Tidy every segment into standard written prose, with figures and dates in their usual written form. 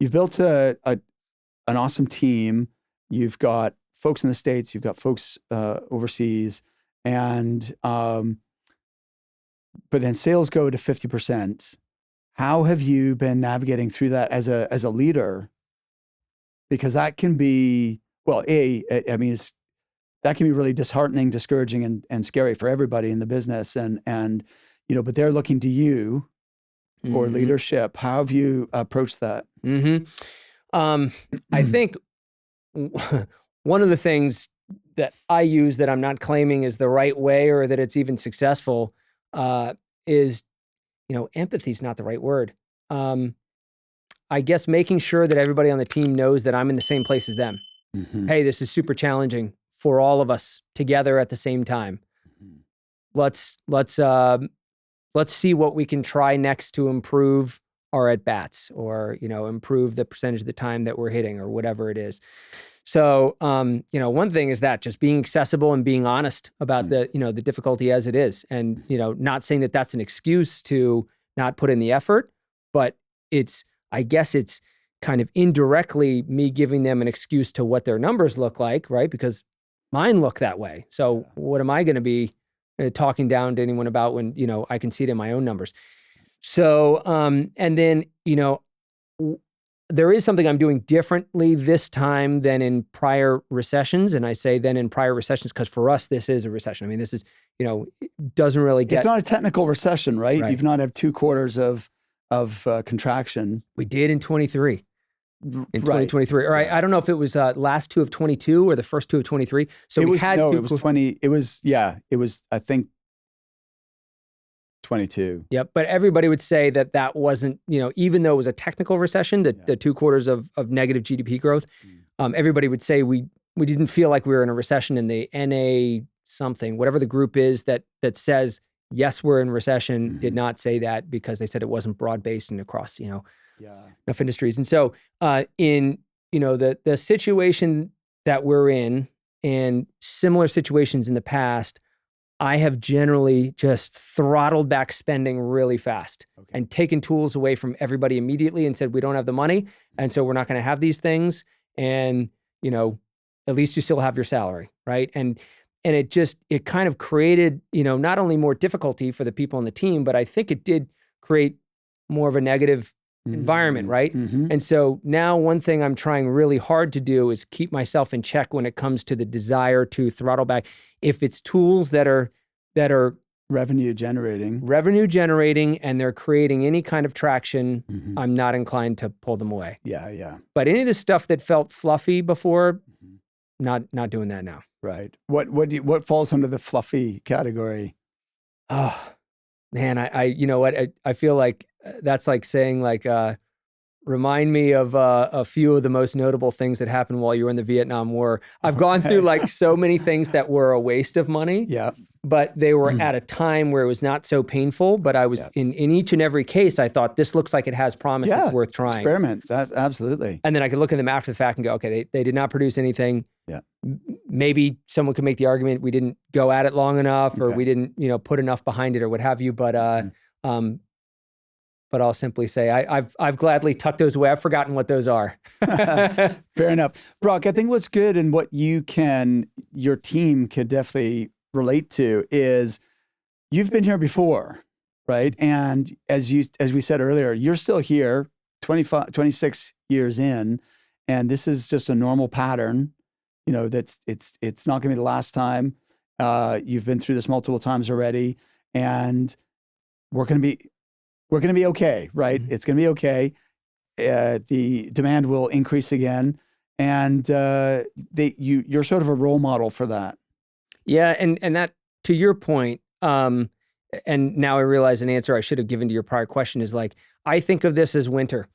you've built an awesome team. You've got folks in the States, you've got folks overseas, and but then sales go to 50%. How have you been navigating through that as a leader? Because that can be, well, that can be really disheartening, discouraging, and scary for everybody in the business. And but they're looking to you for leadership. How have you approached that? I think one of the things that I use that I'm not claiming is the right way or that it's even successful is, empathy is not the right word. I guess making sure that everybody on the team knows that I'm in the same place as them. Hey, this is super challenging for all of us together at the same time. Let's see what we can try next to improve our at-bats or, improve the percentage of the time that we're hitting or whatever it is. So, one thing is that just being accessible and being honest about the difficulty as it is. And, not saying that that's an excuse to not put in the effort, but I guess it's kind of indirectly me giving them an excuse to what their numbers look like, right? Because mine look that way. So what am I going to be talking down to anyone about when, I can see it in my own numbers. So, and then, there is something I'm doing differently this time than in prior recessions. And I say then in prior recessions, because for us, this is a recession. I mean, this is, doesn't really get. It's not a technical recession, right? You've not had 2 quarters of contraction. We did in 23. In 2023. Or I don't know if it was last 2 of 22 or the first 2 of 23. So it was, it was 20. It was, I think, 22. Yep. But everybody would say that wasn't, even though it was a technical recession, the 2 quarters of negative GDP growth, everybody would say we didn't feel like we were in a recession. In the NA something, whatever the group is that says, yes, we're in recession, did not say that because they said it wasn't broad-based and across, enough industries. And so in, the situation that we're in and similar situations in the past, I have generally just throttled back spending really fast and taken tools away from everybody immediately and said, we don't have the money. And so we're not going to have these things. And, at least you still have your salary, right? And it kind of created, not only more difficulty for the people on the team, but I think it did create more of a negative environment, right? And so now one thing I'm trying really hard to do is keep myself in check when it comes to the desire to throttle back. If it's tools that are revenue generating and they're creating any kind of traction, I'm not inclined to pull them away. Yeah. But any of the stuff that felt fluffy before, not doing that now. Right. What falls under the fluffy category? Oh, man, I feel like that's like saying remind me of a few of the most notable things that happened while you were in the Vietnam War. I've gone through so many things that were a waste of money. Yeah. But they were at a time where it was not so painful. But I was in each and every case, I thought this looks like it has promise. It's worth trying. Experiment. That absolutely. And then I could look at them after the fact and go, okay, they did not produce anything. Yeah. Maybe someone could make the argument we didn't go at it long enough, or we didn't, put enough behind it, or what have you. But I'll simply say I've gladly tucked those away. I've forgotten what those are. Fair enough. Brock, I think what's good and what your team can definitely relate to is you've been here before, right? And as we said earlier, you're still here 26 years in, and this is just a normal pattern. It's not going to be the last time. You've been through this multiple times already, and we're going to be okay, right? It's going to be okay. The demand will increase again, and you're sort of a role model for that. Yeah, and that, to your point, and now I realize an answer I should have given to your prior question is I think of this as winter.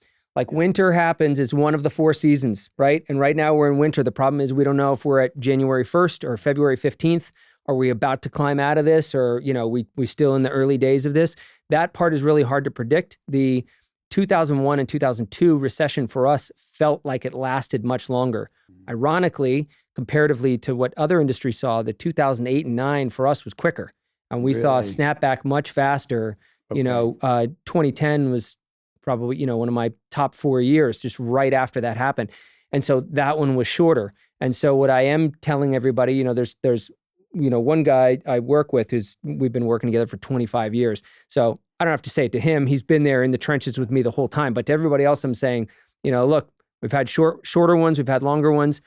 Winter happens is one of the 4 seasons, right? And right now we're in winter. The problem is we don't know if we're at January 1st or February 15th. Are we about to climb out of this, or we still in the early days of this? That part is really hard to predict. The 2001 and 2002 recession for us felt like it lasted much longer. Ironically, comparatively to what other industries saw, the 2008 and 9 for us was quicker, and we saw a snapback much faster. 2010 was probably, one of my top 4 years, just right after that happened. And so that one was shorter. And so what I am telling everybody, there's one guy I work with we've been working together for 25 years. So I don't have to say it to him. He's been there in the trenches with me the whole time. But to everybody else, I'm saying, look, we've had shorter ones, we've had longer ones.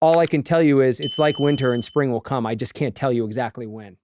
All I can tell you is it's like winter and spring will come. I just can't tell you exactly when.